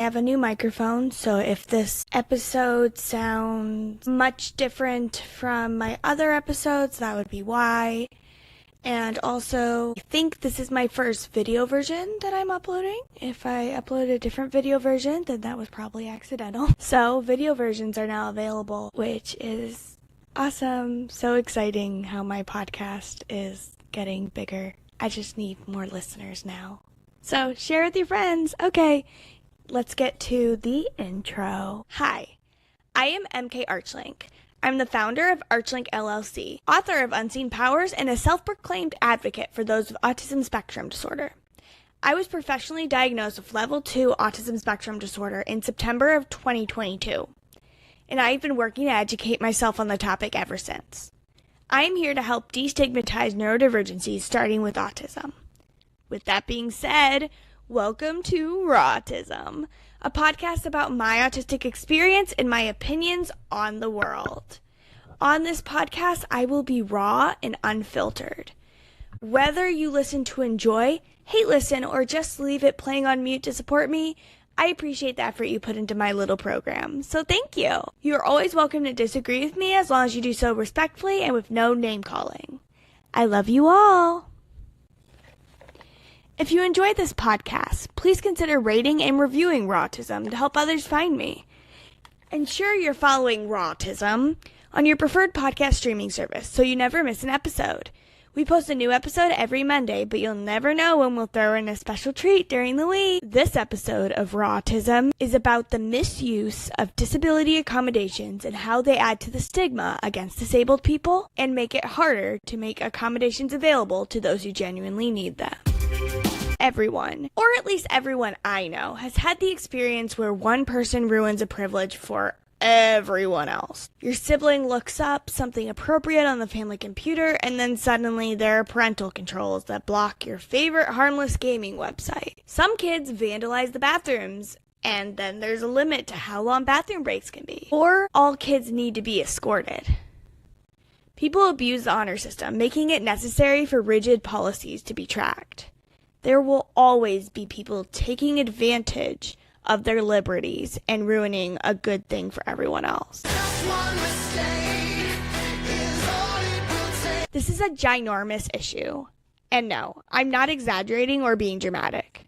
I have a new microphone, so if this episode sounds much different from my other episodes, that would be why. And also, I think this is my first video version that I'm uploading. If I upload a different video version, then that was probably accidental. So, video versions are now available, which is awesome. So exciting how my podcast is getting bigger. I just need more listeners now. So, share with your friends. Okay, let's get to the intro. Hi, I am MK Archlink. I'm the founder of Archlink LLC, author of Unseen Powers, and a self-proclaimed advocate for those with autism spectrum disorder. I was professionally diagnosed with level 2 autism spectrum disorder in September of 2022, and I've been working to educate myself on the topic ever since. I am here to help destigmatize neurodivergencies starting with autism. With that being said, welcome to RAW-tism, a podcast about my autistic experience and my opinions on the world. On this podcast, I will be raw and unfiltered. Whether you listen to enjoy, hate listen, or just leave it playing on mute to support me, I appreciate the effort you put into my little program, so thank you. You are always welcome to disagree with me as long as you do so respectfully and with no name-calling. I love you all. If you enjoyed this podcast, please consider rating and reviewing RAW-tism to help others find me. Ensure you're following RAW-tism on your preferred podcast streaming service so you never miss an episode. We post a new episode every Monday, but you'll never know when we'll throw in a special treat during the week. This episode of RAW-tism is about the misuse of disability accommodations and how they add to the stigma against disabled people and make it harder to make accommodations available to those who genuinely need them. Everyone, or at least everyone I know, has had the experience where one person ruins a privilege for everyone else. Your sibling looks up something appropriate on the family computer, and then suddenly there are parental controls that block your favorite harmless gaming website. Some kids vandalize the bathrooms, and then there's a limit to how long bathroom breaks can be. Or all kids need to be escorted. People abuse the honor system, making it necessary for rigid policies to be tracked. There will always be people taking advantage of their liberties and ruining a good thing for everyone else. This is a ginormous issue. And no, I'm not exaggerating or being dramatic.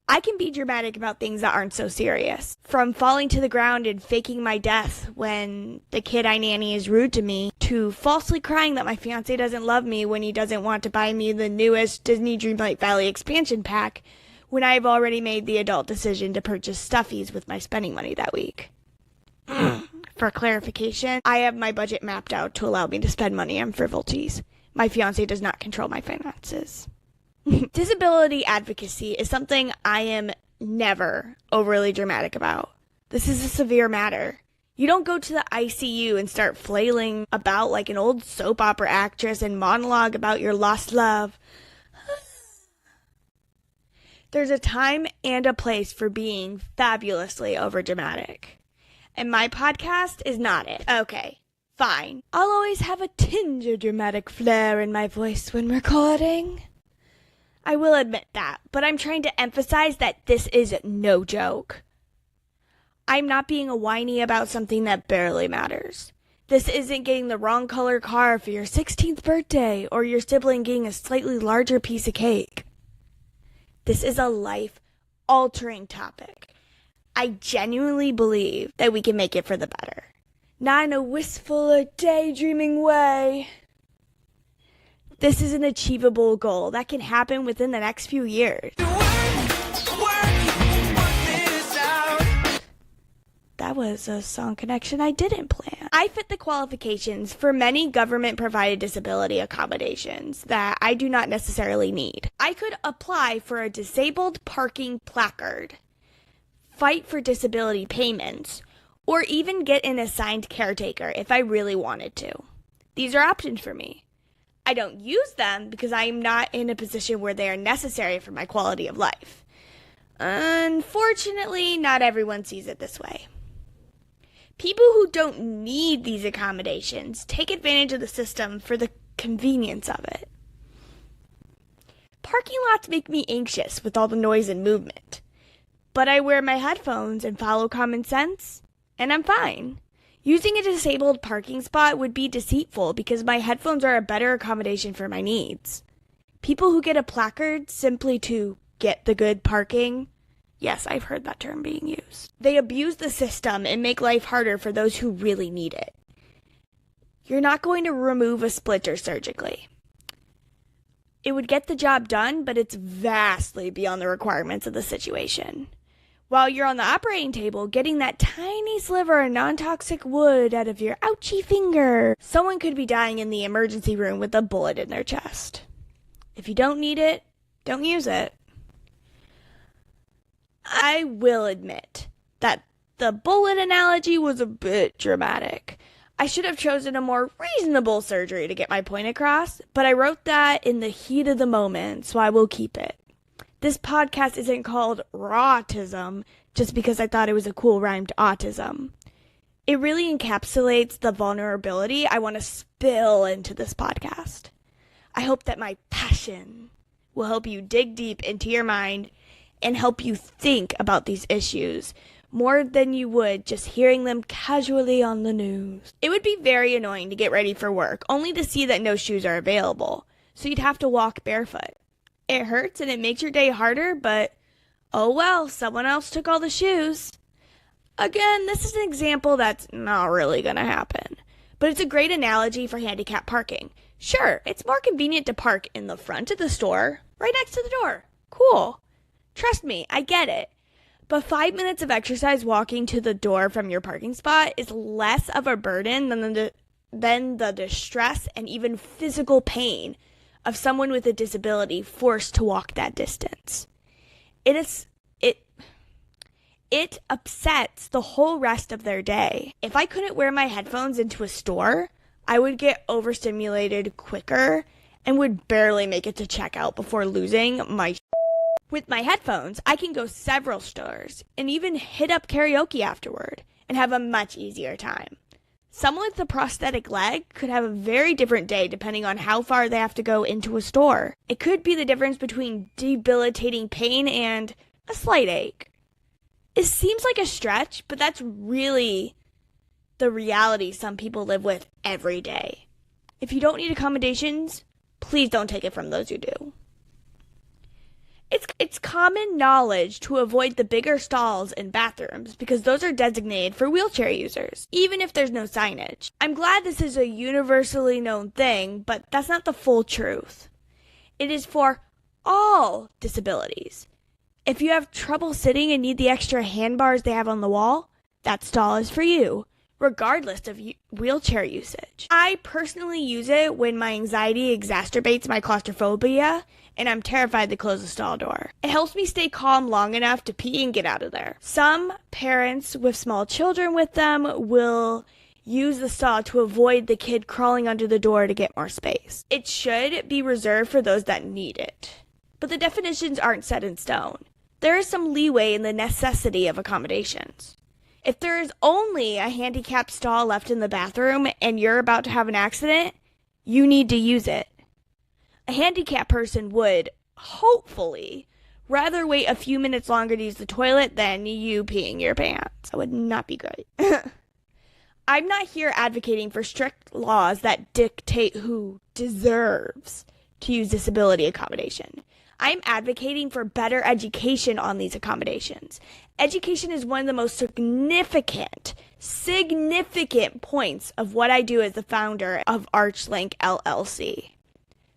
I can be dramatic about things that aren't so serious. From falling to the ground and faking my death when the kid I nanny is rude to me, to falsely crying that my fiancé doesn't love me when he doesn't want to buy me the newest Disney Dreamlight Valley expansion pack when I've already made the adult decision to purchase stuffies with my spending money that week. For clarification, I have my budget mapped out to allow me to spend money on frivolities. My fiancé does not control my finances. Disability advocacy is something I am never overly dramatic about. This is a severe matter. You don't go to the ICU and start flailing about like an old soap opera actress and monologue about your lost love. There's a time and a place for being fabulously overdramatic. And my podcast is not it. Okay, fine. I'll always have a tinge of dramatic flair in my voice when recording. I will admit that, but I'm trying to emphasize that this is no joke. I'm not being a whiny about something that barely matters. This isn't getting the wrong color car for your 16th birthday or your sibling getting a slightly larger piece of cake. This is a life-altering topic. I genuinely believe that we can make it for the better. Not in a wistful or daydreaming way. This is an achievable goal that can happen within the next few years. That was a song connection I didn't plan. I fit the qualifications for many government-provided disability accommodations that I do not necessarily need. I could apply for a disabled parking placard, fight for disability payments, or even get an assigned caretaker if I really wanted to. These are options for me. I don't use them because I am not in a position where they are necessary for my quality of life. Unfortunately, not everyone sees it this way. People who don't need these accommodations take advantage of the system for the convenience of it. Parking lots make me anxious with all the noise and movement. But I wear my headphones and follow common sense, and I'm fine. Using a disabled parking spot would be deceitful because my headphones are a better accommodation for my needs. People who get a placard simply to get the good parking, yes, I've heard that term being used. They abuse the system and make life harder for those who really need it. You're not going to remove a splinter surgically. It would get the job done, but it's vastly beyond the requirements of the situation. While you're on the operating table, getting that tiny sliver of non-toxic wood out of your ouchie finger, someone could be dying in the emergency room with a bullet in their chest. If you don't need it, don't use it. I will admit that the bullet analogy was a bit dramatic. I should have chosen a more reasonable surgery to get my point across, but I wrote that in the heat of the moment, so I will keep it. This podcast isn't called RAW-tism just because I thought it was a cool rhyme to autism. It really encapsulates the vulnerability I want to spill into this podcast. I hope that my passion will help you dig deep into your mind and help you think about these issues more than you would just hearing them casually on the news. It would be very annoying to get ready for work, only to see that no shoes are available, so you'd have to walk barefoot. It hurts and it makes your day harder, but oh well, someone else took all the shoes. Again, this is an example that's not really going to happen, but it's a great analogy for handicap parking. Sure, it's more convenient to park in the front of the store, right next to the door. Cool. Trust me, I get it. But 5 minutes of exercise walking to the door from your parking spot is less of a burden than the distress and even physical pain of someone with a disability forced to walk that distance. It upsets the whole rest of their day. If I couldn't wear my headphones into a store, I would get overstimulated quicker and would barely make it to checkout before losing my With my headphones, I can go several stores and even hit up karaoke afterward and have a much easier time. Someone with a prosthetic leg could have a very different day depending on how far they have to go into a store. It could be the difference between debilitating pain and a slight ache. It seems like a stretch, but that's really the reality some people live with every day. If you don't need accommodations, please don't take it from those who do. It's common knowledge to avoid the bigger stalls in bathrooms because those are designated for wheelchair users, even if there's no signage. I'm glad this is a universally known thing, but that's not the full truth. It is for all disabilities. If you have trouble sitting and need the extra handbars they have on the wall, that stall is for you, regardless of wheelchair usage. I personally use it when my anxiety exacerbates my claustrophobia and I'm terrified to close the stall door. It helps me stay calm long enough to pee and get out of there. Some parents with small children with them will use the stall to avoid the kid crawling under the door to get more space. It should be reserved for those that need it. But the definitions aren't set in stone. There is some leeway in the necessity of accommodations. If there is only a handicapped stall left in the bathroom and you're about to have an accident, you need to use it. A handicapped person would, hopefully, rather wait a few minutes longer to use the toilet than you peeing your pants. That would not be good. I'm not here advocating for strict laws that dictate who deserves to use disability accommodation. I'm advocating for better education on these accommodations. Education is one of the most significant points of what I do as the founder of ArchLink LLC.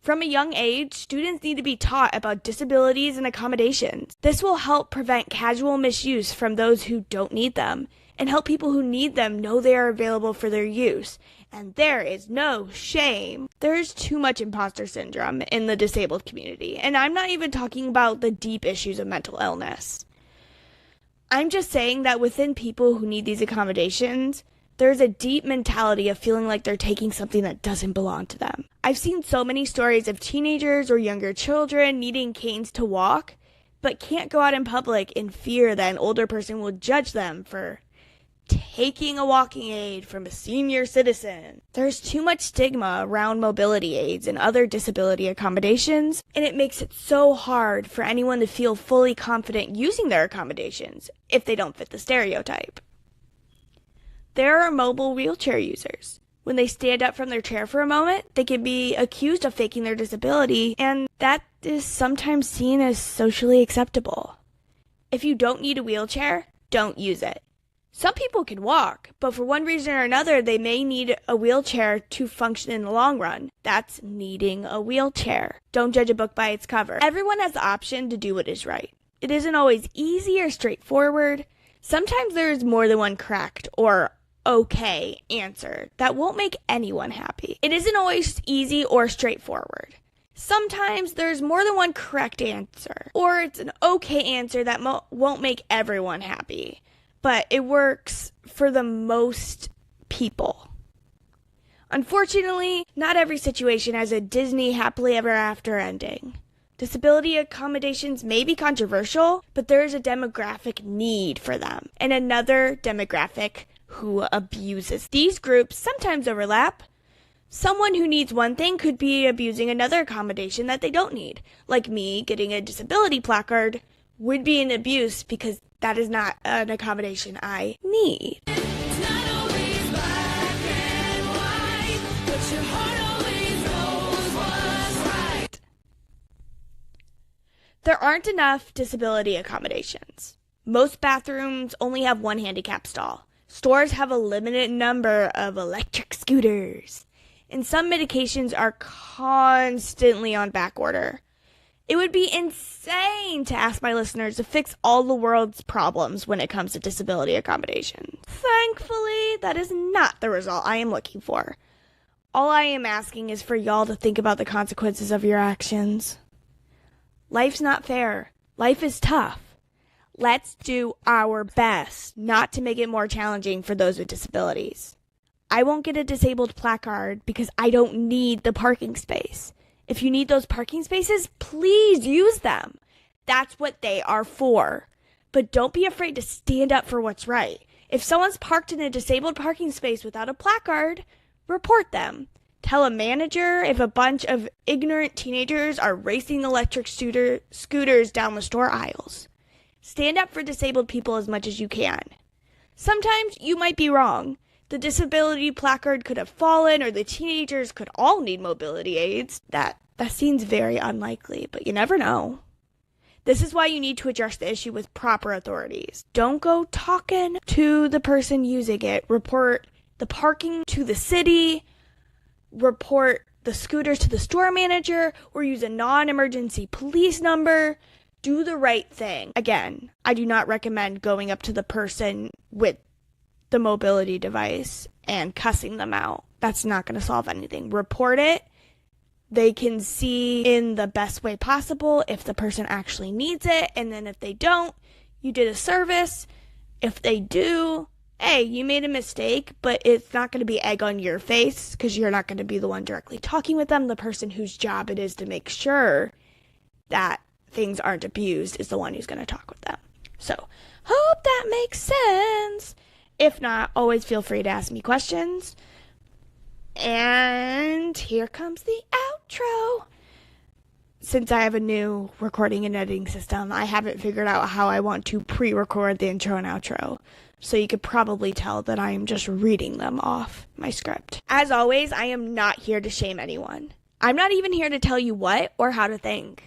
From a young age, students need to be taught about disabilities and accommodations. This will help prevent casual misuse from those who don't need them, and help people who need them know they are available for their use. And there is no shame. There is too much imposter syndrome in the disabled community, and I'm not even talking about the deep issues of mental illness. I'm just saying that within people who need these accommodations, there's a deep mentality of feeling like they're taking something that doesn't belong to them. I've seen so many stories of teenagers or younger children needing canes to walk, but can't go out in public in fear that an older person will judge them for taking a walking aid from a senior citizen. There's too much stigma around mobility aids and other disability accommodations, and it makes it so hard for anyone to feel fully confident using their accommodations if they don't fit the stereotype. There are mobile wheelchair users. When they stand up from their chair for a moment, they can be accused of faking their disability, and that is sometimes seen as socially acceptable. If you don't need a wheelchair, don't use it. Some people can walk, but for one reason or another, they may need a wheelchair to function in the long run. That's needing a wheelchair. Don't judge a book by its cover. Everyone has the option to do what is right. It isn't always easy or straightforward. Sometimes there is more than one correct or okay answer that won't make anyone happy. It isn't always easy or straightforward. Sometimes there's more than one correct answer, or it's an okay answer that won't make everyone happy, but it works for the most people. Unfortunately, not every situation has a Disney happily ever after ending. Disability accommodations may be controversial, but there is a demographic need for them, and another demographic who abuses. These groups sometimes overlap. Someone who needs one thing could be abusing another accommodation that they don't need. Like me getting a disability placard would be an abuse because that is not an accommodation I need. It's not always black and white, but your heart always knows what's right. There aren't enough disability accommodations. Most bathrooms only have one handicap stall. Stores have a limited number of electric scooters, and some medications are constantly on back order. It would be insane to ask my listeners to fix all the world's problems when it comes to disability accommodations. Thankfully, that is not the result I am looking for. All I am asking is for y'all to think about the consequences of your actions. Life's not fair. Life is tough. Let's do our best not to make it more challenging for those with disabilities. I won't get a disabled placard because I don't need the parking space. If you need those parking spaces, please use them. That's what they are for. But don't be afraid to stand up for what's right. If someone's parked in a disabled parking space without a placard, report them. Tell a manager if a bunch of ignorant teenagers are racing electric scooters down the store aisles. Stand up for disabled people as much as you can. Sometimes you might be wrong. The disability placard could have fallen, or the teenagers could all need mobility aids. That seems very unlikely, but you never know. This is why you need to address the issue with proper authorities. Don't go talking to the person using it. Report the parking to the city. Report the scooters to the store manager, or use a non-emergency police number. Do the right thing. Again, I do not recommend going up to the person with the mobility device and cussing them out. That's not going to solve anything. Report it. They can see in the best way possible if the person actually needs it, and then if they don't, you did a service. If they do, hey, you made a mistake, but it's not going to be egg on your face because you're not going to be the one directly talking with them. The person whose job it is to make sure that things aren't abused is the one who's going to talk with them. So, hope that makes sense. If not, always feel free to ask me questions. And here comes the outro. Since I have a new recording and editing system, I haven't figured out how I want to pre-record the intro and outro. So you could probably tell that I am just reading them off my script. As always, I am not here to shame anyone. I'm not even here to tell you what or how to think.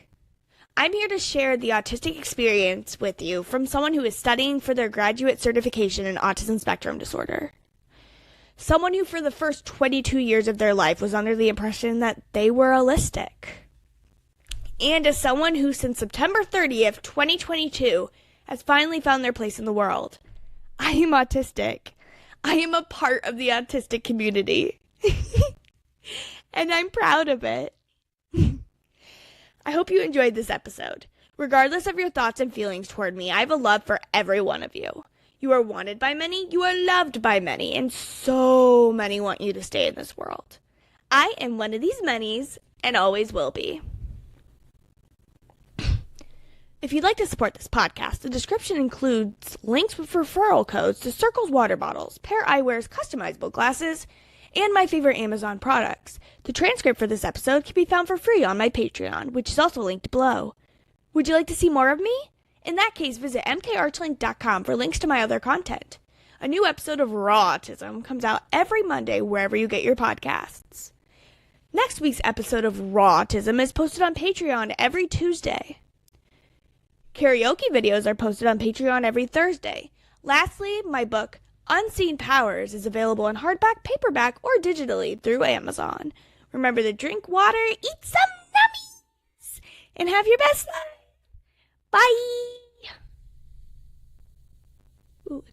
I'm here to share the autistic experience with you from someone who is studying for their graduate certification in autism spectrum disorder. Someone who for the first 22 years of their life was under the impression that they were allistic. And as someone who since September 30th, 2022 has finally found their place in the world. I am autistic. I am a part of the autistic community. And I'm proud of it. I hope you enjoyed this episode. Regardless of your thoughts and feelings toward me, I have a love for every one of you. You are wanted by many, you are loved by many, and so many want you to stay in this world. I am one of these manys, and always will be. If you'd like to support this podcast, the description includes links with referral codes to Circle's water bottles, Pair Eyewear's customizable glasses, and my favorite Amazon products. The transcript for this episode can be found for free on my Patreon, which is also linked below. Would you like to see more of me? In that case, visit mkarchlink.com for links to my other content. A new episode of RAW-tism comes out every Monday wherever you get your podcasts. Next week's episode of RAW-tism is posted on Patreon every Tuesday. Karaoke videos are posted on Patreon every Thursday. Lastly, my book, Unseen Powers, is available in hardback, paperback, or digitally through Amazon. Remember to drink water, eat some nummies, and have your best life. Bye!